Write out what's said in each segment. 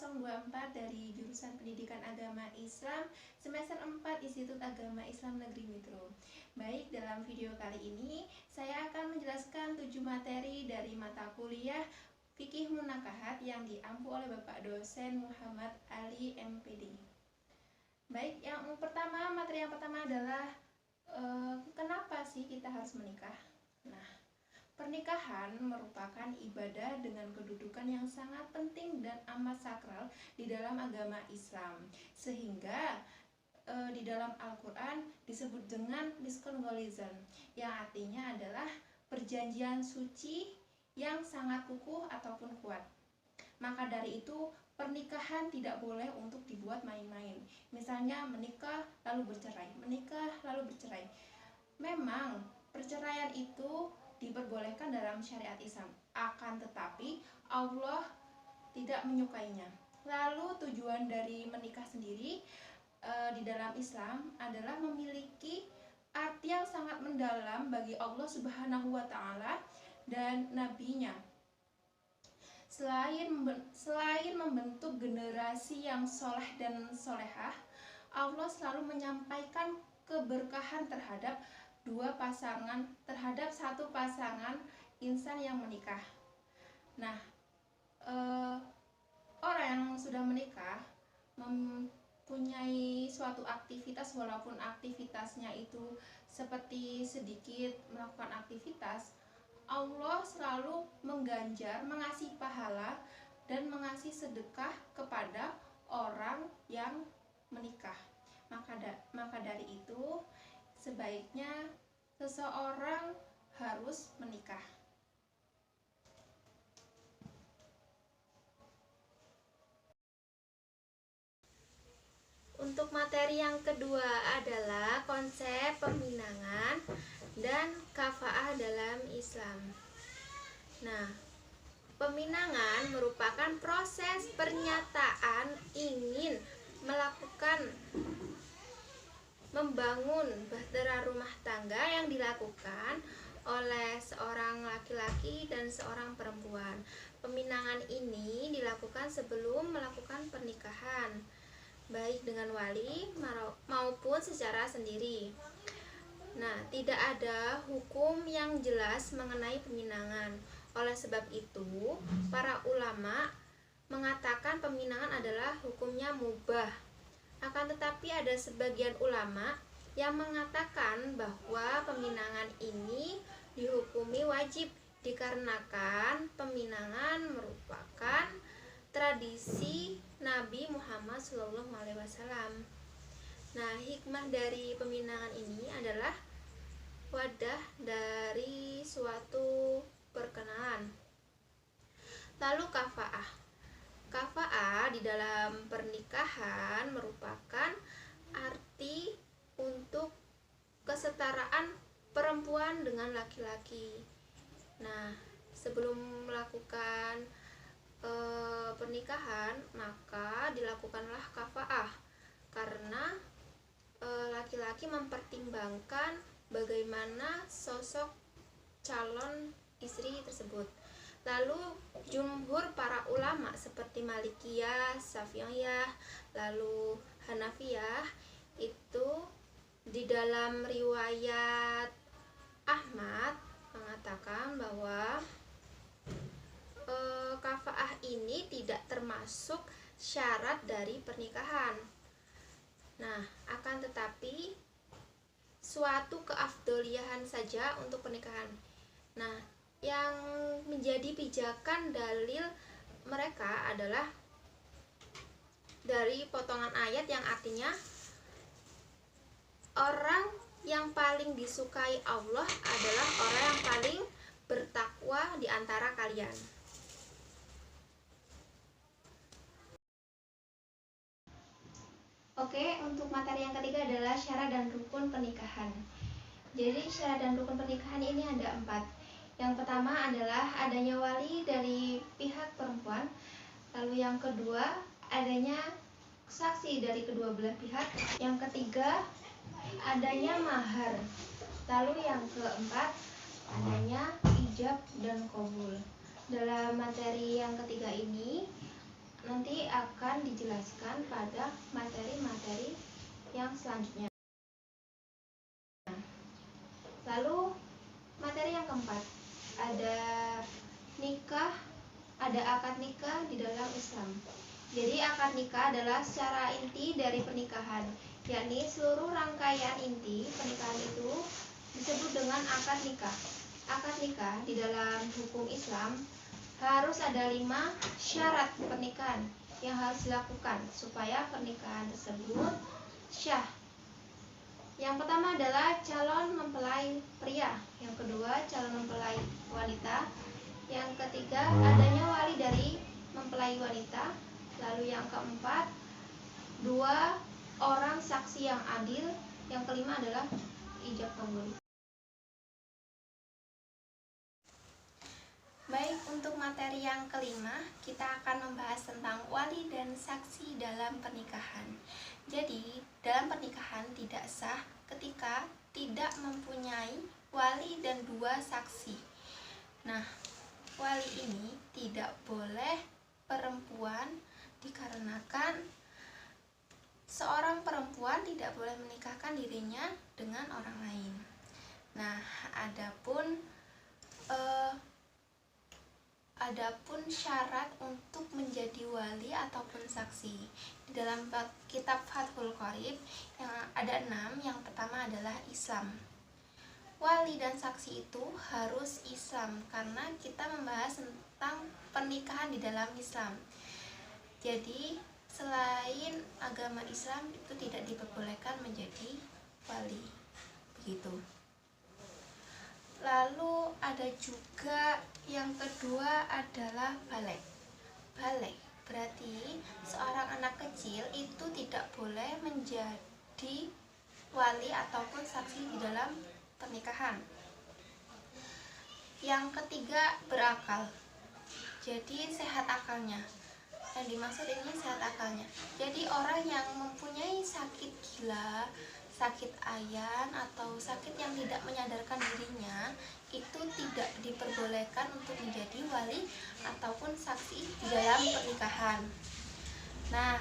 024 dari jurusan Pendidikan Agama Islam semester 4 Institut Agama Islam Negeri Metro. Baik, dalam video kali ini saya akan menjelaskan 7 materi dari mata kuliah Fikih Munakahat yang diampu oleh Bapak dosen Muhammad Ali MPD. Baik, materi yang pertama adalah kenapa sih kita harus menikah? Nah, pernikahan merupakan ibadah dengan kedudukan yang sangat penting dan amat sakral di dalam agama Islam, sehingga di dalam Al-Quran disebut dengan miskongolizan, yang artinya adalah perjanjian suci yang sangat kukuh ataupun kuat. Maka dari itu pernikahan tidak boleh untuk dibuat main-main. Misalnya menikah lalu bercerai, menikah lalu bercerai. Memang perceraian itu diperbolehkan dalam syariat Islam, akan tetapi Allah tidak menyukainya. Lalu tujuan dari menikah sendiri di dalam Islam adalah memiliki arti yang sangat mendalam bagi Allah Subhanahu wa Ta'ala dan Nabi-Nya. Selain membentuk generasi yang soleh dan solehah, Allah selalu menyampaikan keberkahan terhadap satu pasangan insan yang menikah. Nah, orang yang sudah menikah mempunyai suatu aktivitas, walaupun aktivitasnya itu seperti sedikit melakukan aktivitas, Allah selalu mengganjar, mengasih pahala dan mengasih sedekah kepada orang yang menikah. Maka dari itu sebaiknya seseorang harus menikah. Untuk materi yang kedua adalah konsep peminangan dan kafa'ah dalam Islam. Nah, peminangan merupakan proses pernyataan ingin membangun bahtera rumah tangga yang dilakukan oleh seorang laki-laki dan seorang perempuan. Peminangan ini dilakukan sebelum melakukan pernikahan, baik dengan wali maupun secara sendiri. Nah, tidak ada hukum yang jelas mengenai peminangan. Oleh sebab itu, para ulama mengatakan peminangan adalah hukumnya mubah. Akan tetapi ada sebagian ulama yang mengatakan bahwa peminangan ini dihukumi wajib dikarenakan peminangan merupakan tradisi Nabi Muhammad SAW. Nah, hikmah dari peminangan ini adalah wadah dari suatu perkenalan. Lalu kafa'ah. Kafa'ah di dalam pernikahan merupakan arti untuk kesetaraan perempuan dengan laki-laki. Nah, sebelum melakukan pernikahan maka dilakukanlah kafa'ah, karena laki-laki mempertimbangkan bagaimana sosok calon istri tersebut. Lalu jumhur para ulama seperti Malikiyah, Syafi'iyah, lalu Hanafiyah itu di dalam riwayat Ahmad mengatakan bahwa kafa'ah ini tidak termasuk syarat dari pernikahan. Nah, akan tetapi suatu keafdolian saja untuk pernikahan. Nah, yang menjadi pijakan dalil mereka adalah dari potongan ayat yang artinya orang yang paling disukai Allah adalah orang yang paling bertakwa di antara kalian. Oke, untuk materi yang ketiga adalah syarat dan rukun pernikahan. Jadi syarat dan rukun pernikahan ini ada 4. Yang pertama adalah adanya wali dari pihak perempuan. Lalu yang kedua, adanya saksi dari kedua belah pihak. Yang ketiga, adanya mahar. Lalu yang keempat, adanya ijab dan qabul. Dalam materi yang ketiga ini, nanti akan dijelaskan pada materi-materi yang selanjutnya. Lalu materi yang keempat, ada nikah, ada akad nikah di dalam Islam. Jadi akad nikah adalah secara inti dari pernikahan, yakni seluruh rangkaian inti pernikahan itu disebut dengan akad nikah. Akad nikah di dalam hukum Islam harus ada 5 syarat pernikahan yang harus dilakukan supaya pernikahan tersebut syah. Yang pertama adalah calon mempelai pria, yang kedua calon mempelai wanita, yang ketiga adanya wali dari mempelai wanita, lalu yang keempat 2 orang saksi yang adil, yang kelima adalah ijab kabul. Baik, untuk materi yang kelima kita akan membahas tentang wali dan saksi dalam pernikahan. Jadi, dalam pernikahan tidak sah ketika tidak mempunyai wali dan 2 saksi. Nah, wali ini tidak boleh perempuan dikarenakan seorang perempuan tidak boleh menikahkan dirinya dengan orang lain. Nah, adapun syarat untuk menjadi wali ataupun saksi di dalam kitab Fathul Qorib yang ada 6. Yang pertama adalah Islam. Wali dan saksi itu harus Islam karena kita membahas tentang pernikahan di dalam Islam. Jadi selain agama Islam itu tidak diperbolehkan menjadi wali, begitu. Lalu ada juga yang kedua adalah balik. Balik berarti seorang anak kecil itu tidak boleh menjadi wali ataupun saksi di dalam pernikahan. Yang ketiga berakal. Jadi sehat akalnya. Yang dimaksud ini sehat akalnya. Jadi orang yang mempunyai sakit gila, sakit ayan atau sakit yang tidak menyadarkan dirinya itu tidak diperbolehkan untuk menjadi wali ataupun saksi di dalam pernikahan. Nah,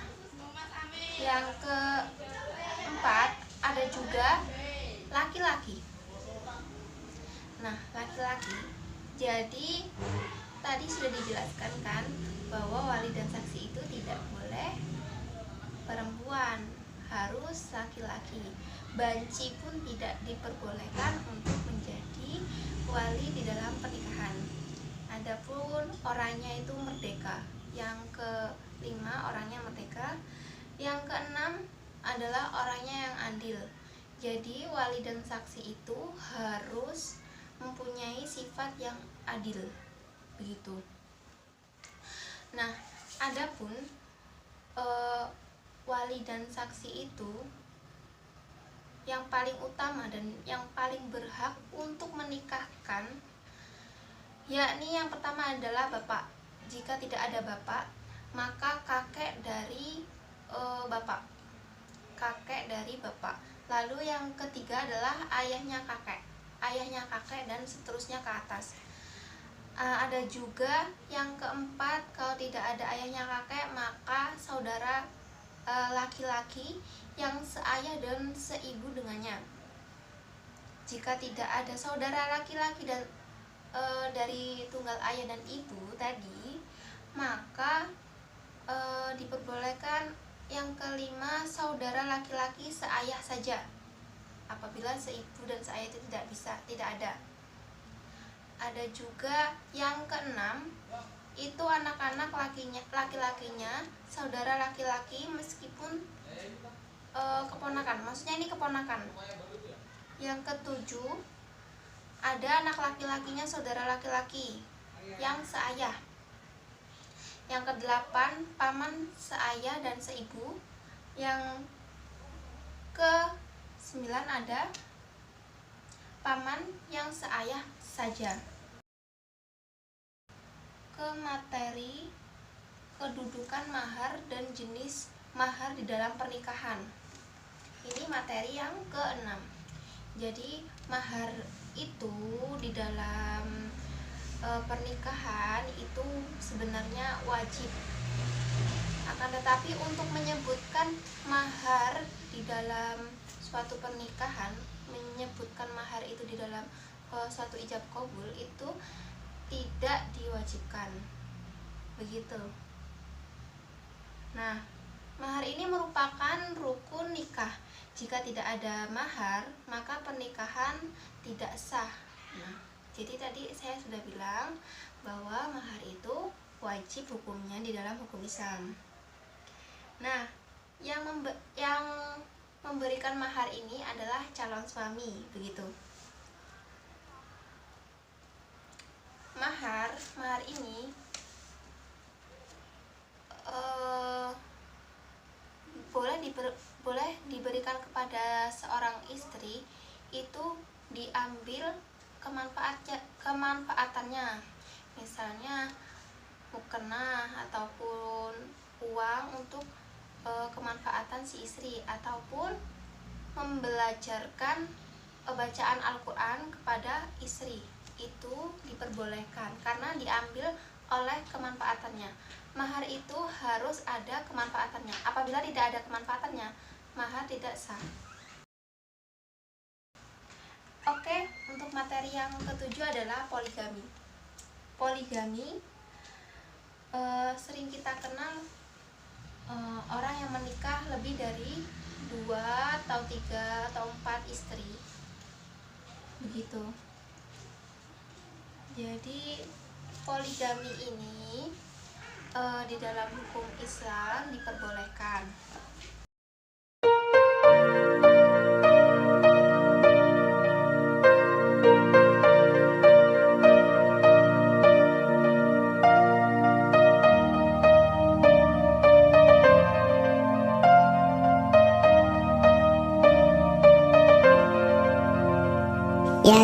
yang keempat ada juga laki-laki. Nah, laki-laki. Jadi tadi sudah dijelaskan kan bahwa wali dan saksi itu tidak boleh perempuan, harus laki-laki. Banci pun tidak diperbolehkan untuk menjadi wali di dalam pernikahan. Adapun orangnya itu merdeka. Yang kelima orangnya merdeka. Yang keenam adalah orangnya yang adil. Jadi wali dan saksi itu harus mempunyai sifat yang adil, begitu. Nah, adapun wali dan saksi itu yang paling utama dan yang paling berhak untuk menikahkan, yakni yang pertama adalah bapak. Jika tidak ada bapak, maka kakek dari bapak. Kakek dari bapak. Lalu yang ketiga adalah ayahnya kakek. Ayahnya kakek dan seterusnya ke atas. Ada juga yang keempat, kalau tidak ada ayahnya kakek, maka saudara laki-laki yang seayah dan seibu dengannya. Jika tidak ada saudara laki-laki dan dari tunggal ayah dan ibu tadi, maka diperbolehkan yang kelima saudara laki-laki seayah saja. Apabila seibu dan seayah itu tidak ada. Ada juga yang keenam, itu anak-anak laki-lakinya, saudara laki-laki meskipun keponakan, maksudnya ini keponakan. Yang ketujuh, ada anak laki-lakinya saudara laki-laki yang seayah. Yang kedelapan, paman seayah dan seibu. Yang ke-9 ada paman yang seayah saja. Ke materi kedudukan mahar dan jenis mahar di dalam pernikahan. Ini materi yang ke-6. Jadi mahar itu di dalam pernikahan itu sebenarnya wajib. akan tetapi untuk menyebutkan mahar di dalam suatu pernikahan, menyebutkan mahar itu di dalam suatu ijab kabul itu tidak diwajibkan, begitu. Nah, mahar ini merupakan rukun nikah. Jika tidak ada mahar, maka pernikahan tidak sah. Nah, jadi tadi saya sudah bilang bahwa mahar itu wajib hukumnya di dalam hukum Islam. Nah, yang memberikan mahar ini adalah calon suami, begitu. Mahar ini boleh diberikan kepada seorang istri itu diambil kemanfaatannya, misalnya mukena ataupun uang untuk kemanfaatan si istri, ataupun membelajarkan bacaan Al-Quran kepada istri, itu diperbolehkan karena diambil oleh kemanfaatannya. Mahar itu harus ada kemanfaatannya. Apabila tidak ada kemanfaatannya, mahar tidak sah. Oke, untuk materi yang ketujuh adalah poligami. Poligami sering kita kenal orang yang menikah lebih dari 2 atau 3 atau 4 istri, begitu. Jadi poligami ini di dalam hukum Islam diperbolehkan. Ya